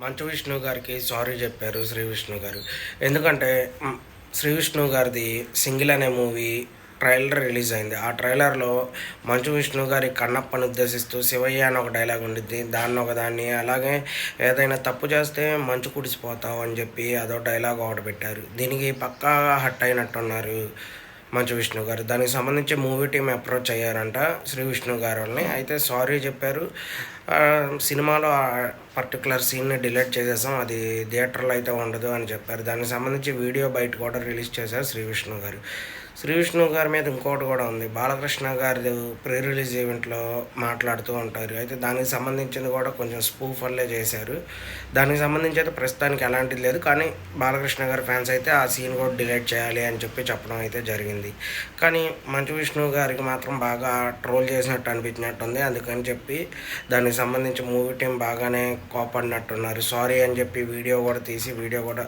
మంచు విష్ణు గారికి సారీ చెప్పారు శ్రీ విష్ణు గారు. ఎందుకంటే శ్రీ విష్ణు గారిది 'సింగిల్' అనే మూవీ ట్రైలర్ రిలీజ్ అయింది. ఆ ట్రైలర్‌లో మంచు విష్ణు గారి కన్నప్పని ఉద్దేశిస్తూ 'శివయ్య' అని ఒక డైలాగ్ ఉండిద్ది. దాన్నొకదాన్ని అలాగే ఏదైనా తప్పు చేస్తే మంచు కుడిసిపోతావు అని చెప్పి అదో డైలాగ్ ఒకటి పెట్టారు. దీనికి పక్కాగా హర్ట్ అయినట్టున్నారు మంచు విష్ణు గారు. దానికి సంబంధించి మూవీ టీమ్ అప్రోచ్ అయ్యారంట శ్రీ విష్ణు గారోళ్ళని. అయితే సారీ చెప్పారు. సినిమాలో ఆ పర్టిక్యులర్ సీన్‌ని డిలీట్ చేసేసాం. అది థియేటర్‌లో అయితే ఉండదు అని చెప్పారు. దానికి సంబంధించి వీడియో బయట కూడా రిలీజ్ చేశారు శ్రీ విష్ణు గారు. శ్రీ విష్ణు గారి మీద ఇంకోటి కూడా ఉంది. బాలకృష్ణ గారు ప్రీ రిలీజ్ ఈవెంట్‌లో మాట్లాడుతూ ఉంటారు. అయితే దానికి సంబంధించింది కూడా కొంచెం స్పూఫ్ వల్లే చేశారు. దానికి సంబంధించి అయితే ప్రస్తుతానికి ఎలాంటిది లేదు. కానీ బాలకృష్ణ గారి ఫ్యాన్స్ అయితే ఆ సీన్ కూడా డిలీట్ చేయాలి అని చెప్పడం అయితే జరిగింది. కానీ మంచు విష్ణు గారికి మాత్రం బాగా ట్రోల్ చేసినట్టు అనిపించినట్టుంది. అందుకని చెప్పి దానికి సంబంధించి మూవీ టీమ్ బాగానే కోపడినట్టున్నారు. సారీ అని చెప్పి వీడియో కూడా తీసి వీడియో కూడా